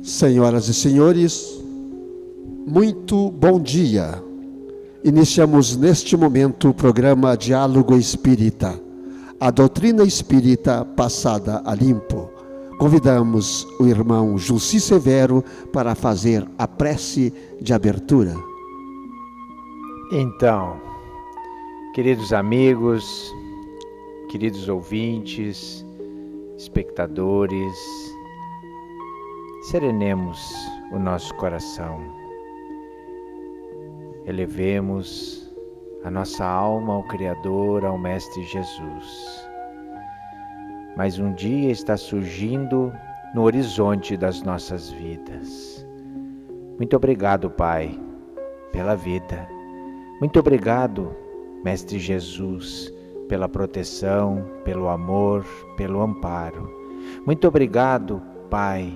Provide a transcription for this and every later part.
Senhoras e senhores, muito bom dia. Iniciamos neste momento o programa Diálogo Espírita, a doutrina espírita passada a limpo. Convidamos o irmão Jussi Severo para fazer a prece de abertura. Então, queridos amigos, queridos ouvintes, espectadores, serenemos o nosso coração, elevemos a nossa alma ao Criador, ao Mestre Jesus. Mais um dia está surgindo no horizonte das nossas vidas. Muito obrigado, Pai, pela vida. Muito obrigado, Mestre Jesus, pela proteção, pelo amor, pelo amparo. Muito obrigado, Pai,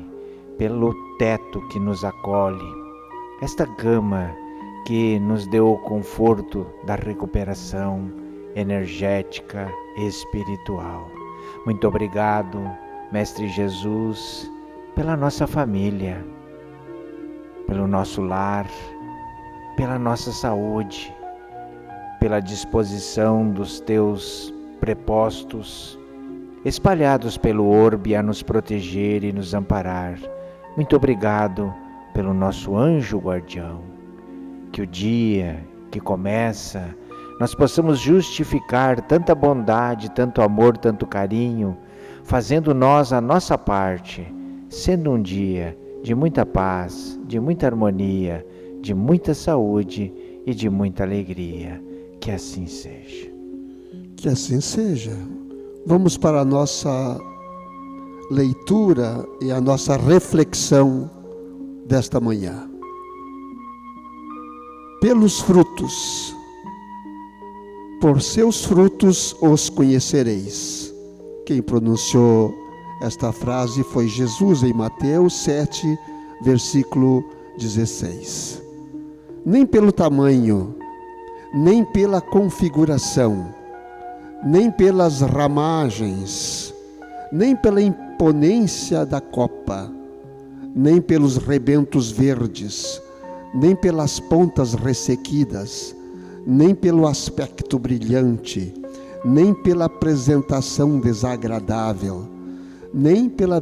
pelo teto que nos acolhe, esta cama que nos deu o conforto da recuperação energética e espiritual. Muito obrigado, Mestre Jesus, pela nossa família, pelo nosso lar, pela nossa saúde, pela disposição dos teus prepostos, espalhados pelo orbe a nos proteger e nos amparar. Muito obrigado pelo nosso anjo guardião. Que o dia que começa, nós possamos justificar tanta bondade, tanto amor, tanto carinho, fazendo nós a nossa parte, sendo um dia de muita paz, de muita harmonia, de muita saúde e de muita alegria. Que assim seja. Que assim seja. Vamos para a nossa leitura e a nossa reflexão desta manhã. Pelos frutos, por seus frutos os conhecereis. Quem pronunciou esta frase foi Jesus em Mateus 7, versículo 16. Nem pelo tamanho, nem pela configuração, nem pelas ramagens, nem pela imponência da copa, nem pelos rebentos verdes, nem pelas pontas ressequidas, nem pelo aspecto brilhante, nem pela apresentação desagradável, nem pela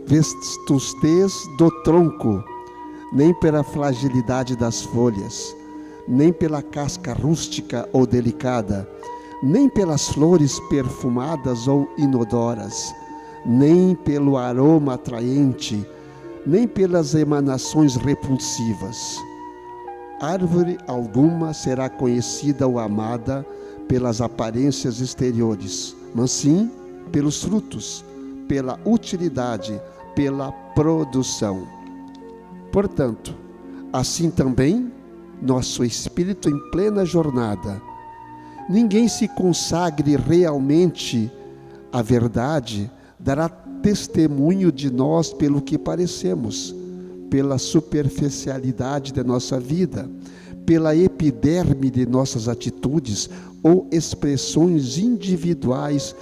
vestustez do tronco, nem pela fragilidade das folhas, nem pela casca rústica ou delicada, nem pelas flores perfumadas ou inodoras, nem pelo aroma atraente, nem pelas emanações repulsivas. Árvore alguma será conhecida ou amada pelas aparências exteriores, mas sim pelos frutos, pela utilidade, pela produção. Portanto, assim também, nosso espírito em plena jornada. Ninguém se consagre realmente à verdade dará testemunho de nós pelo que parecemos, pela superficialidade de nossa vida, pela epiderme de nossas atitudes ou expressões individuais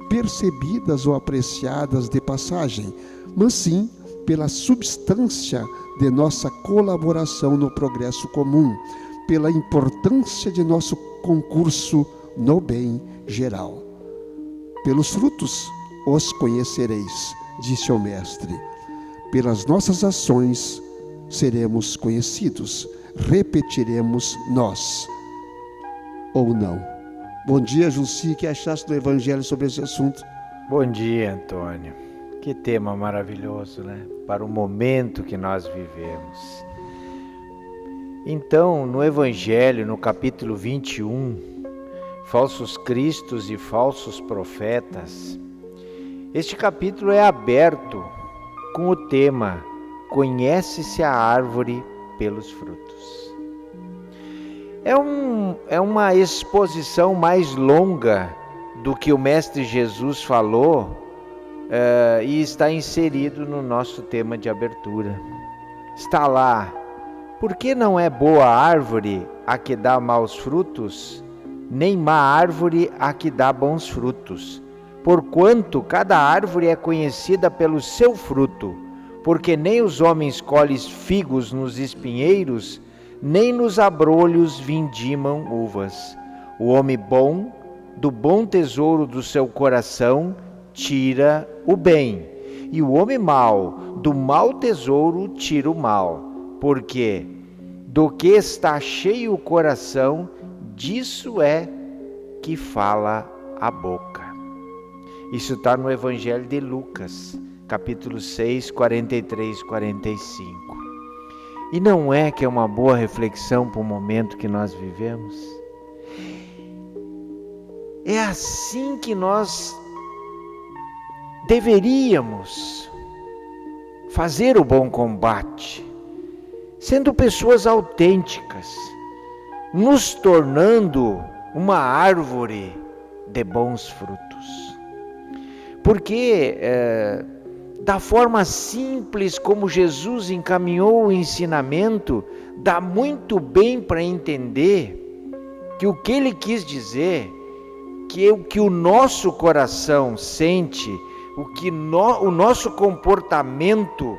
percebidas ou apreciadas de passagem, mas sim pela substância de nossa colaboração no progresso comum, pela importância de nosso concurso no bem geral. Pelos frutos os conhecereis, disse o Mestre. Pelas nossas ações seremos conhecidos, repetiremos nós, ou não. Bom dia, Jussi, o que achaste do Evangelho sobre esse assunto? Bom dia, Antônio. Que tema maravilhoso, né? Para o momento que nós vivemos. Então, no Evangelho, no capítulo 21, falsos cristos e falsos profetas, este capítulo é aberto com o tema Conhece-se a árvore pelos frutos. É uma exposição mais longa do que o Mestre Jesus falou e está inserido no nosso tema de abertura. Está lá: por que não é boa árvore a que dá maus frutos, nem má árvore a que dá bons frutos? Porquanto cada árvore é conhecida pelo seu fruto. porque nem os homens colhem figos nos espinheiros, nem nos abrolhos vindimam uvas. O homem bom, do bom tesouro do seu coração, tira o bem, e o homem mau, do mau tesouro, tira o mal, porque do que está cheio o coração, disso é que fala a boca. Isso está no Evangelho de Lucas, capítulo 6, 43, 45. E não é que é uma boa reflexão para o momento que nós vivemos? É assim que nós deveríamos fazer o bom combate, sendo pessoas autênticas, nos tornando uma árvore de bons frutos. Porque da forma simples como Jesus encaminhou o ensinamento, dá muito bem para entender que o que ele quis dizer, que o que o nosso coração sente, o que o nosso comportamento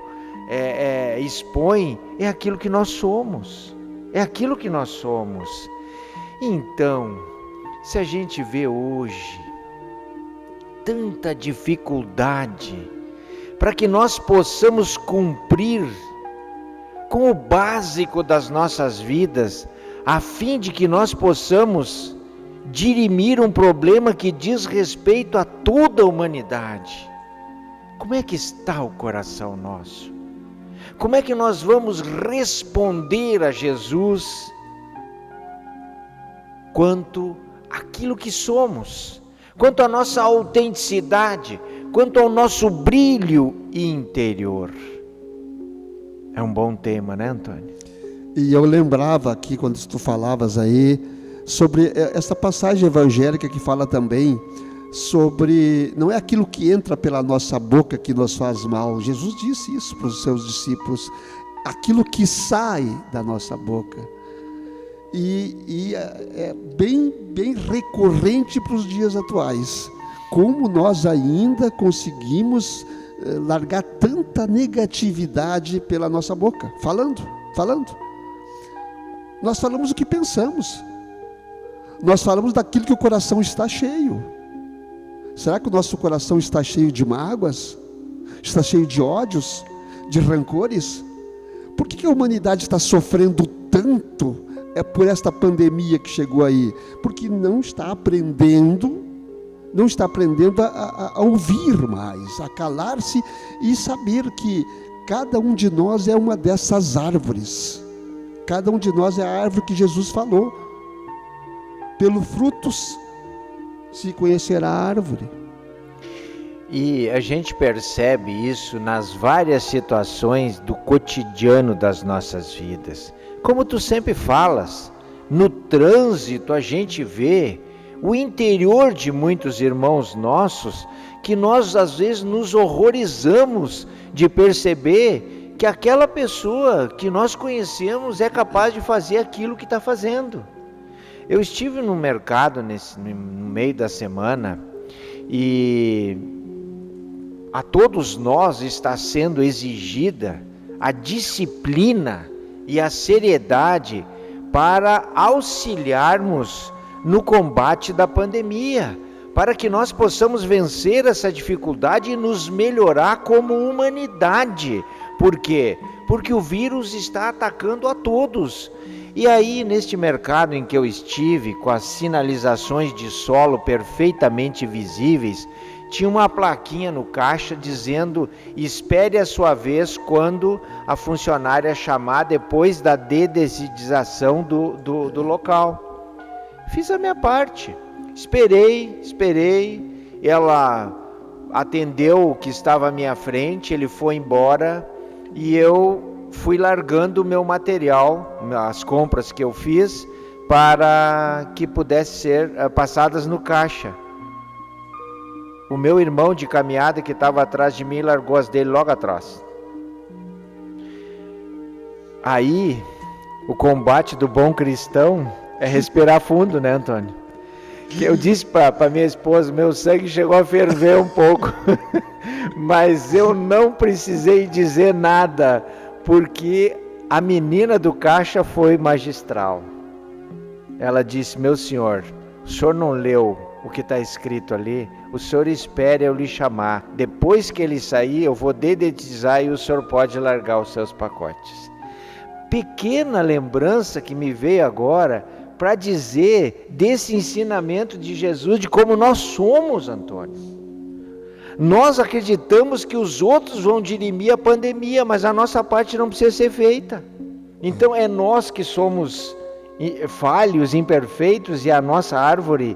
expõe, é aquilo que nós somos. É aquilo que nós somos. Então, se a gente vê hoje tanta dificuldade para que nós possamos cumprir com o básico das nossas vidas, a fim de que nós possamos dirimir um problema que diz respeito a toda a humanidade. Como é que está o coração nosso? Como é que nós vamos responder a Jesus quanto àquilo que somos, quanto à nossa autenticidade, quanto ao nosso brilho interior? É um bom tema, né, Antônio? E eu lembrava aqui, quando tu falavas aí, sobre essa passagem evangélica que fala também sobre, não é aquilo que entra pela nossa boca que nos faz mal. Jesus disse isso para os seus discípulos, aquilo que sai da nossa boca. E é bem recorrente para os dias atuais. Como nós ainda conseguimos largar tanta negatividade pela nossa boca, falando. Nós falamos o que pensamos. Nós falamos daquilo que o coração está cheio. Será que o nosso coração está cheio de mágoas? Está cheio de ódios? De rancores? Por que a humanidade está sofrendo tanto? É por esta pandemia que chegou aí. Porque não está aprendendo a ouvir mais, a calar-se e saber que cada um de nós é uma dessas árvores. Cada um de nós é a árvore que Jesus falou. Pelos frutos se conhecerá a árvore. E a gente percebe isso nas várias situações do cotidiano das nossas vidas. Como tu sempre falas, no trânsito a gente vê o interior de muitos irmãos nossos, que nós às vezes nos horrorizamos de perceber que aquela pessoa que nós conhecemos é capaz de fazer aquilo que está fazendo. Eu estive no mercado no meio da semana e a todos nós está sendo exigida a disciplina e a seriedade para auxiliarmos no combate da pandemia, para que nós possamos vencer essa dificuldade e nos melhorar como humanidade. Por quê? Porque o vírus está atacando a todos. E aí, neste mercado em que eu estive, com as sinalizações de solo perfeitamente visíveis, tinha uma plaquinha no caixa dizendo: espere a sua vez quando a funcionária chamar depois da dedetização do local. Fiz a minha parte, esperei, ela atendeu o que estava à minha frente, ele foi embora e eu fui largando o meu material, as compras que eu fiz, para que pudesse ser passadas no caixa. O meu irmão de caminhada que estava atrás de mim largou as dele logo atrás. Aí, o combate do bom cristão é respirar fundo, né, Antônio? Que eu disse para minha esposa, meu sangue chegou a ferver um pouco, Mas eu não precisei dizer nada, porque a menina do caixa foi magistral. Ela disse: meu senhor, o senhor não leu o que está escrito ali? O senhor espere eu lhe chamar. Depois que ele sair, eu vou dedetizar e o senhor pode largar os seus pacotes. Pequena lembrança que me veio agora para dizer desse ensinamento de Jesus, de como nós somos, Antônio. Nós acreditamos que os outros vão dirimir a pandemia, mas a nossa parte não precisa ser feita. Então é nós que somos falhos, imperfeitos, e a nossa árvore...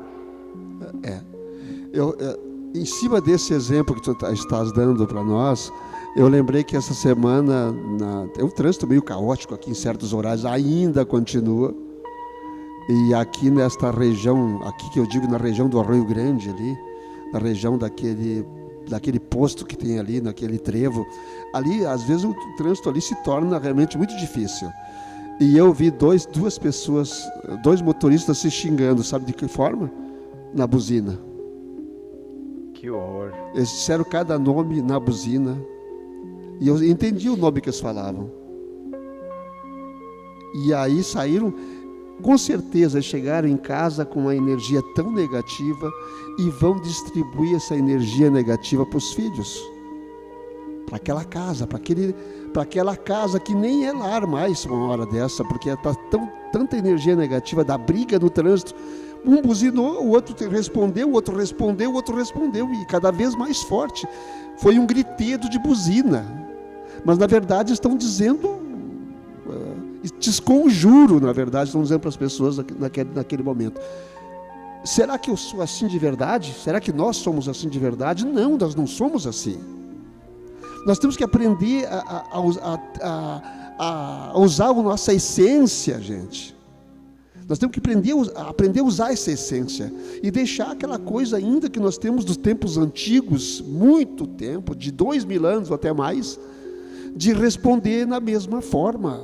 Em cima desse exemplo que tu estás dando para nós, eu lembrei que essa semana tem um trânsito meio caótico aqui em certos horários, ainda continua. E aqui nesta região, aqui que eu digo na região do Arroio Grande ali, na região daquele posto que tem ali, naquele trevo, ali às vezes o trânsito ali se torna realmente muito difícil. E eu vi dois motoristas se xingando, sabe de que forma? Na buzina. Que horror. Eles disseram cada nome na buzina, e eu entendi o nome que eles falavam. E aí saíram, com certeza chegaram em casa com uma energia tão negativa e vão distribuir essa energia negativa para os filhos, para aquela casa, para aquela casa que nem é lar mais uma hora dessa, porque está tanta energia negativa da briga no trânsito. Um buzinou, o outro respondeu, o outro respondeu, o outro respondeu, e cada vez mais forte. Foi um gritedo de buzina. Mas, na verdade, estão dizendo, desconjuro, na verdade, estão dizendo para as pessoas naquele momento. Será que eu sou assim de verdade? Será que nós somos assim de verdade? Não, nós não somos assim. Nós temos que aprender a usar a nossa essência, gente. Nós temos que aprender a usar essa essência e deixar aquela coisa ainda que nós temos dos tempos antigos, muito tempo, de 2000 anos ou até mais, de responder na mesma forma.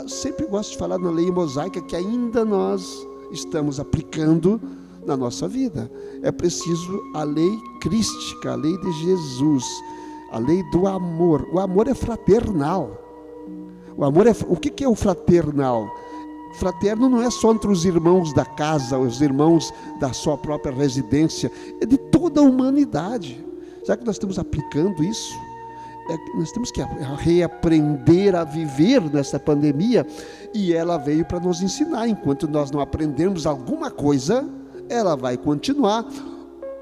Sempre gosto de falar na lei mosaica que ainda nós estamos aplicando na nossa vida. É preciso a lei crística, a lei de Jesus, a lei do amor. O amor é fraternal. O que é o fraternal? Fraterno não é só entre os irmãos da casa, os irmãos da sua própria residência, é de toda a humanidade. Será que nós estamos aplicando isso? Nós temos que reaprender a viver nessa pandemia, e ela veio para nos ensinar. Enquanto nós não aprendermos alguma coisa, ela vai continuar,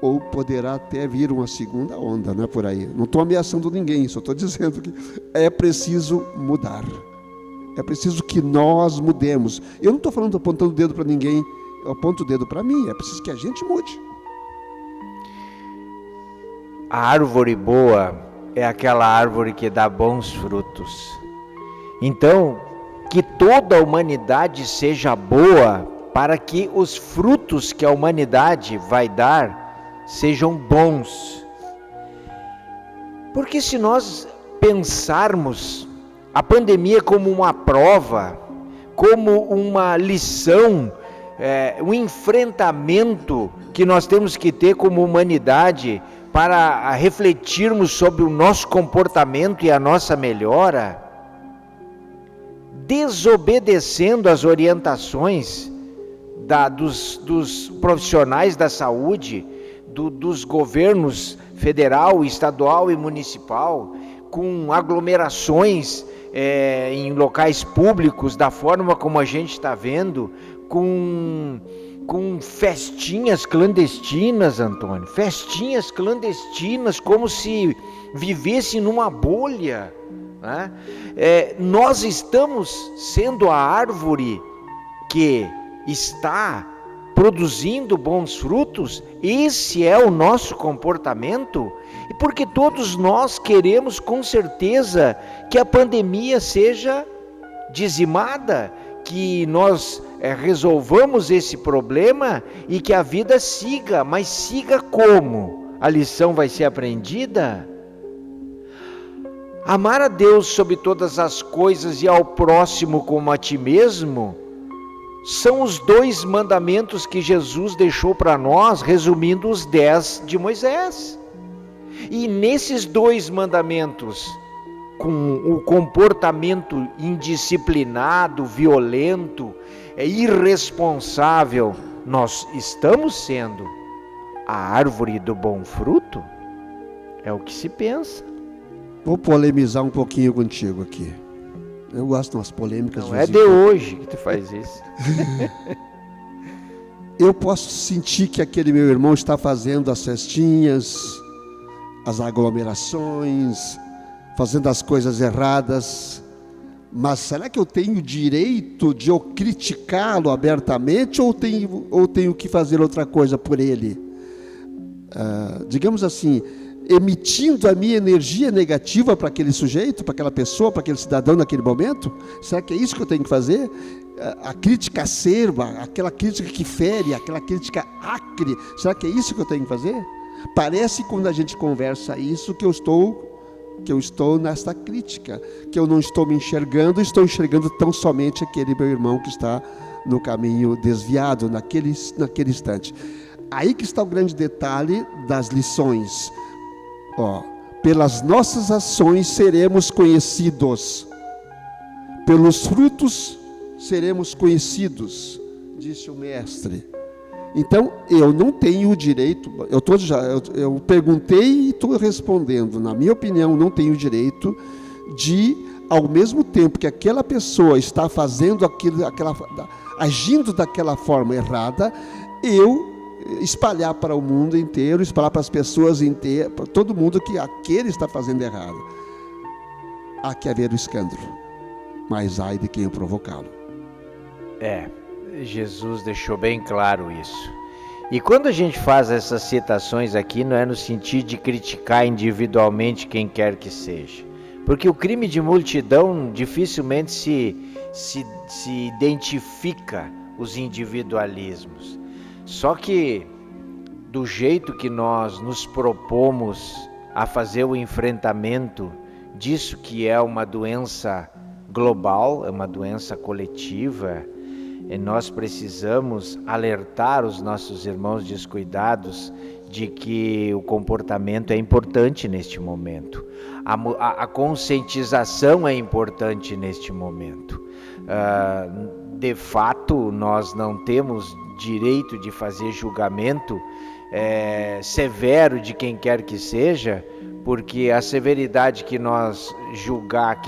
ou poderá até vir uma segunda onda, né, por aí. Não estou ameaçando ninguém, só estou dizendo que é preciso mudar. É preciso que nós mudemos. Eu não estou falando apontando o dedo para ninguém, eu aponto o dedo para mim. É preciso que a gente mude. A árvore boa é aquela árvore que dá bons frutos. Então, que toda a humanidade seja boa, para que os frutos que a humanidade vai dar sejam bons. Porque se nós pensarmos a pandemia como uma prova, como uma lição, um enfrentamento que nós temos que ter como humanidade para refletirmos sobre o nosso comportamento e a nossa melhora, desobedecendo as orientações dos profissionais da saúde, dos governos federal, estadual e municipal, com aglomerações em locais públicos, da forma como a gente está vendo, com festinhas clandestinas, Antônio, festinhas clandestinas, como se vivesse numa bolha, né? Nós estamos sendo a árvore que está produzindo bons frutos. Esse é o nosso comportamento, e porque todos nós queremos com certeza que a pandemia seja dizimada, que nós resolvamos esse problema e que a vida siga. Mas siga como? A lição vai ser aprendida? Amar a Deus sobre todas as coisas e ao próximo como a ti mesmo são os 2 mandamentos que Jesus deixou para nós, resumindo os 10 de Moisés. E nesses 2 mandamentos, com o comportamento indisciplinado, violento, irresponsável, nós estamos sendo a árvore do bom fruto? É o que se pensa. Vou polemizar um pouquinho contigo aqui. Eu gosto de umas polêmicas. Não é de hoje que tu faz isso. Eu posso sentir que aquele meu irmão está fazendo as festinhas, as aglomerações, fazendo as coisas erradas, mas será que eu tenho direito de eu criticá-lo abertamente ou tenho que fazer outra coisa por ele? Digamos assim, emitindo a minha energia negativa para aquele sujeito, para aquela pessoa, para aquele cidadão naquele momento? Será que é isso que eu tenho que fazer? A crítica acerba, aquela crítica que fere, aquela crítica acre, será que é isso que eu tenho que fazer? Parece, quando a gente conversa isso, que eu estou nesta crítica, que eu não estou me enxergando, estou enxergando tão somente aquele meu irmão que está no caminho desviado, naquele instante. Aí que está o grande detalhe das lições. Pelas nossas ações seremos conhecidos, pelos frutos seremos conhecidos, disse o mestre. Então, eu não tenho o direito, eu perguntei e estou respondendo, na minha opinião, não tenho o direito de, ao mesmo tempo que aquela pessoa está fazendo agindo daquela forma errada, eu espalhar para o mundo inteiro, espalhar para as pessoas inteiras, para todo mundo, que aquele está fazendo errado. Há que haver o escândalo, mas ai de quem o provocá-lo. Jesus deixou bem claro isso. E quando a gente faz essas citações aqui, não é no sentido de criticar individualmente quem quer que seja, porque o crime de multidão dificilmente se identifica os individualismos. Só que do jeito que nós nos propomos a fazer o enfrentamento disso, que é uma doença global, é uma doença coletiva, e nós precisamos alertar os nossos irmãos descuidados de que o comportamento é importante neste momento. A conscientização é importante neste momento. De fato, nós não temos direito de fazer julgamento severo de quem quer que seja, porque a severidade que nós julgar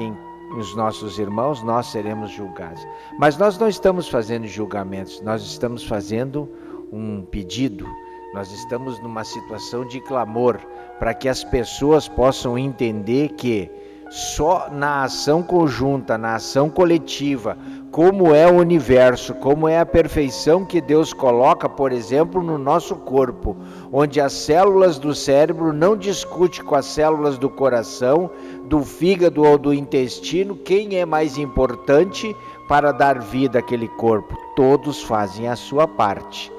os nossos irmãos, nós seremos julgados. Mas nós não estamos fazendo julgamentos, nós estamos fazendo um pedido, nós estamos numa situação de clamor, para que as pessoas possam entender que só na ação conjunta, na ação coletiva, como é o universo, como é a perfeição que Deus coloca, por exemplo, no nosso corpo, onde as células do cérebro não discutem com as células do coração, do fígado ou do intestino, quem é mais importante para dar vida àquele corpo. Todos fazem a sua parte.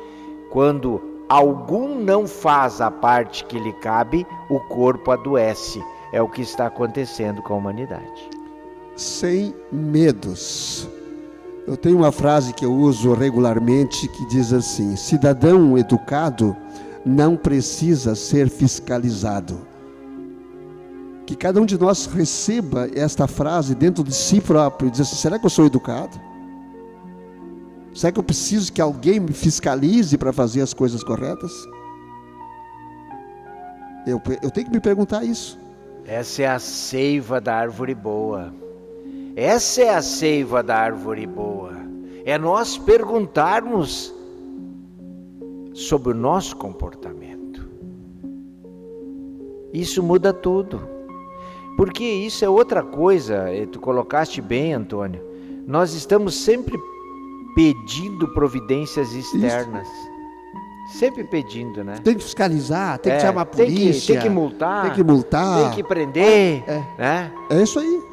Quando algum não faz a parte que lhe cabe, o corpo adoece. É o que está acontecendo com a humanidade. Sem medos. Eu tenho uma frase que eu uso regularmente que diz assim: cidadão educado não precisa ser fiscalizado. Que cada um de nós receba esta frase dentro de si próprio e diz assim: será que eu sou educado? Será que eu preciso que alguém me fiscalize para fazer as coisas corretas? Eu tenho que me perguntar isso. Essa é a seiva da árvore boa. Essa é a seiva da árvore boa. É nós perguntarmos sobre o nosso comportamento. Isso muda tudo. Porque isso é outra coisa, tu colocaste bem, Antônio. Nós estamos sempre pedindo providências externas. Isso. Sempre pedindo, né? Tem que fiscalizar, tem que chamar a polícia. Tem que multar. Tem que prender. Né? É isso aí.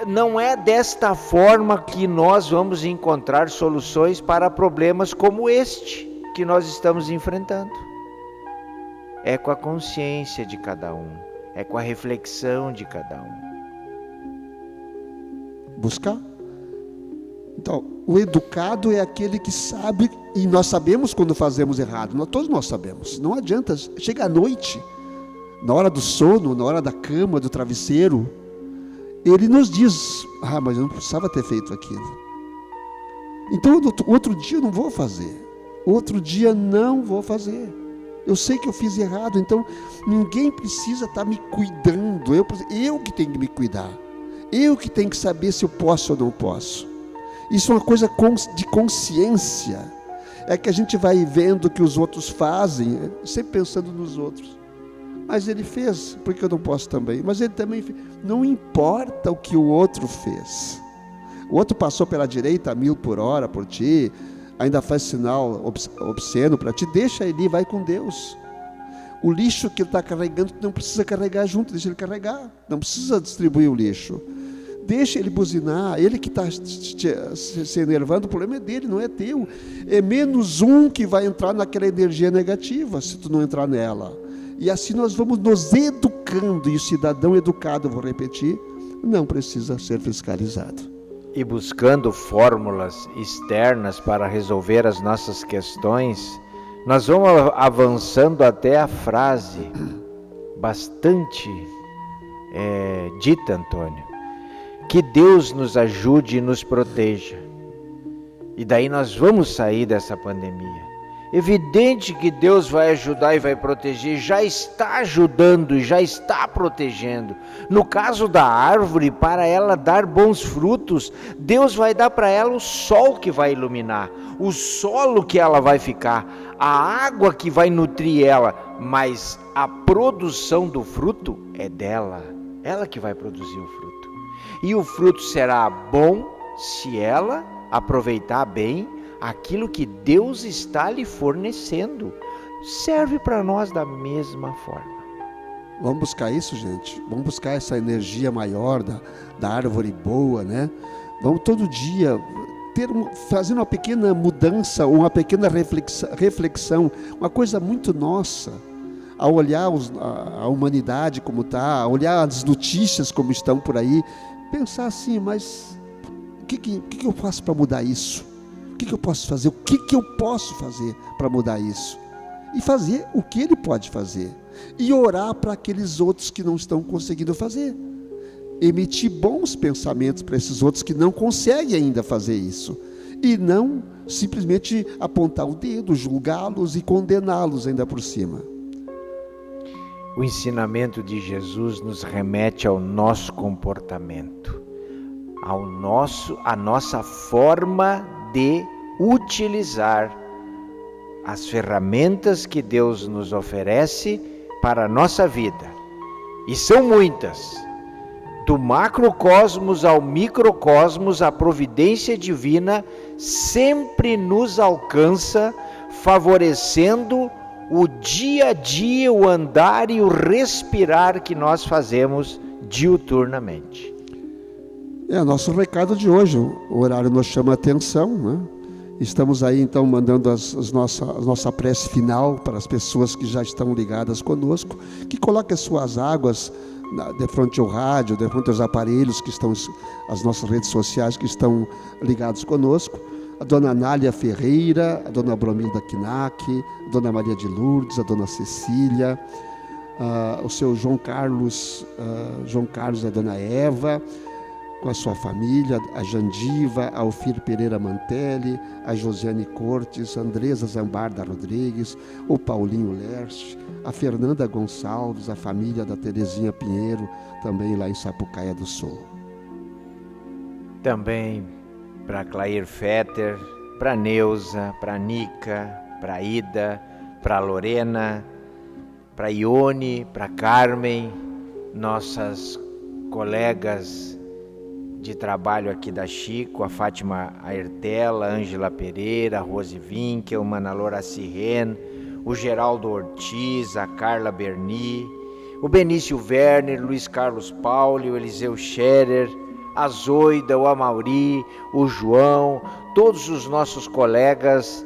Não é desta forma que nós vamos encontrar soluções para problemas como este que nós estamos enfrentando. É com a consciência de cada um. É com a reflexão de cada um. Buscar. Então, o educado é aquele que sabe, e nós sabemos quando fazemos errado, todos nós sabemos. Não adianta, chega à noite, na hora do sono, na hora da cama, do travesseiro, Ele nos diz: mas eu não precisava ter feito aquilo. Então, outro dia eu não vou fazer. Outro dia não vou fazer. Eu sei que eu fiz errado, então ninguém precisa estar me cuidando. Eu que tenho que me cuidar. Eu que tenho que saber se eu posso ou não posso. Isso é uma coisa de consciência. É que a gente vai vendo o que os outros fazem, sempre pensando nos outros. Mas ele fez, por que eu não posso também? Mas ele também fez. Não importa o que o outro fez. O outro passou pela direita a 1000 por hora por ti, ainda faz sinal obsceno para ti, deixa ele ir, vai com Deus. O lixo que ele está carregando, não precisa carregar junto, deixa ele carregar, não precisa distribuir o lixo. Deixa ele buzinar, ele que está se enervando, o problema é dele, não é teu. É menos um que vai entrar naquela energia negativa, se tu não entrar nela. E assim nós vamos nos educando, e o cidadão educado, vou repetir, não precisa ser fiscalizado. E buscando fórmulas externas para resolver as nossas questões, nós vamos avançando até a frase bastante dita, Antônio: que Deus nos ajude e nos proteja. E daí nós vamos sair dessa pandemia. Evidente que Deus vai ajudar e vai proteger, já está ajudando e já está protegendo. No caso da árvore, para ela dar bons frutos, Deus vai dar para ela o sol que vai iluminar, o solo que ela vai ficar, a água que vai nutrir ela, mas a produção do fruto é dela, ela que vai produzir o fruto. E o fruto será bom se ela aproveitar bem aquilo que Deus está lhe fornecendo. Serve para nós da mesma forma. Vamos buscar isso, gente. Vamos buscar essa energia maior da árvore boa, né? Vamos todo dia fazer uma pequena mudança, uma pequena reflexão, uma coisa muito nossa, ao olhar a humanidade como está, a olhar as notícias como estão por aí, pensar assim: mas o que eu faço para mudar isso? O que eu posso fazer? O que eu posso fazer para mudar isso? E fazer o que ele pode fazer. E orar para aqueles outros que não estão conseguindo fazer. Emitir bons pensamentos para esses outros que não conseguem ainda fazer isso. E não simplesmente apontar o dedo, julgá-los e condená-los ainda por cima. O ensinamento de Jesus nos remete ao nosso comportamento, a nossa forma de utilizar as ferramentas que Deus nos oferece para a nossa vida. E são muitas. Do macrocosmos ao microcosmos, a providência divina sempre nos alcança, favorecendo o dia a dia, o andar e o respirar que nós fazemos diuturnamente. É o nosso recado de hoje. O horário nos chama a atenção, né? Estamos aí então mandando a nossa prece final para as pessoas que já estão ligadas conosco, que coloquem as suas águas de frente ao rádio, de frente aos aparelhos que estão, as nossas redes sociais que estão ligados conosco. A dona Nália Ferreira, a dona Bromilda Knack, a dona Maria de Lourdes, a dona Cecília, o seu João Carlos e a dona Eva, com a sua família, a Jandiva, a Alfir Pereira Mantelli, a Josiane Cortes, a Andresa Zambarda Rodrigues, o Paulinho Lerche, a Fernanda Gonçalves, a família da Terezinha Pinheiro, também lá em Sapucaia do Sul. Também para Clair Fetter, para Neuza, para Nica, para Ida, para Lorena, para Ione, para Carmen, nossas colegas de trabalho aqui da Chico, a Fátima Aertela, a Ângela Pereira, a Rose Winkel, Manalora Cirren, o Geraldo Ortiz, a Carla Berni, o Benício Werner, Luiz Carlos Pauli, o Eliseu Scherer, a Zoida, o Amauri, o João, todos os nossos colegas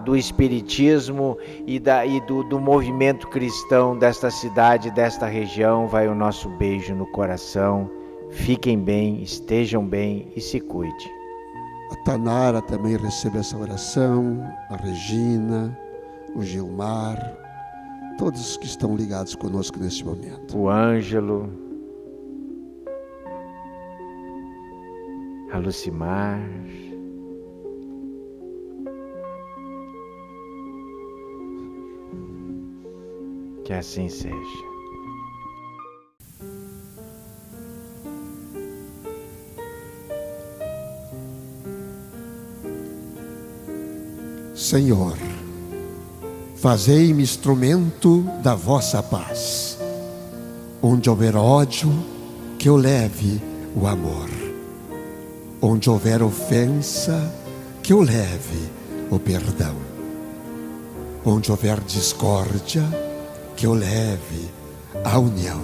do Espiritismo e do movimento cristão desta cidade, desta região. Vai o nosso beijo no coração. Fiquem bem, estejam bem e se cuide. A Tanara também recebe essa oração, a Regina, o Gilmar, todos que estão ligados conosco neste momento. O Ângelo, a Lucimar, que assim seja. Senhor, fazei-me instrumento da vossa paz. Onde houver ódio, que eu leve o amor. Onde houver ofensa, que eu leve o perdão. Onde houver discórdia, que eu leve a união.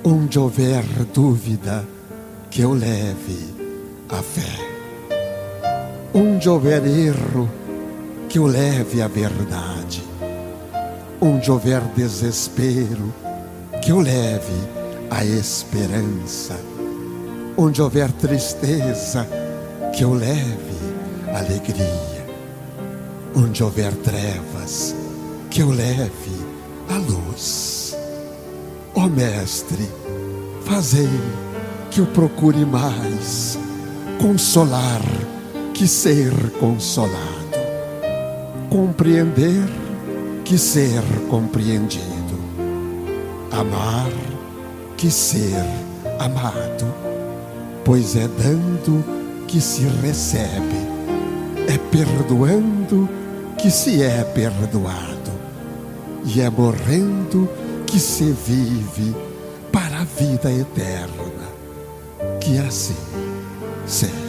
Onde houver dúvida, que eu leve a fé. Onde houver erro, que eu leve a verdade. Onde houver desespero, que eu leve a esperança. Onde houver tristeza, que eu leve a alegria. Onde houver trevas, que eu leve a luz. Ó Mestre, fazei que eu procure mais consolar que ser consolado, compreender que ser compreendido, amar que ser amado, pois é dando que se recebe, é perdoando que se é perdoado, e é morrendo que se vive para a vida eterna. Que assim seja.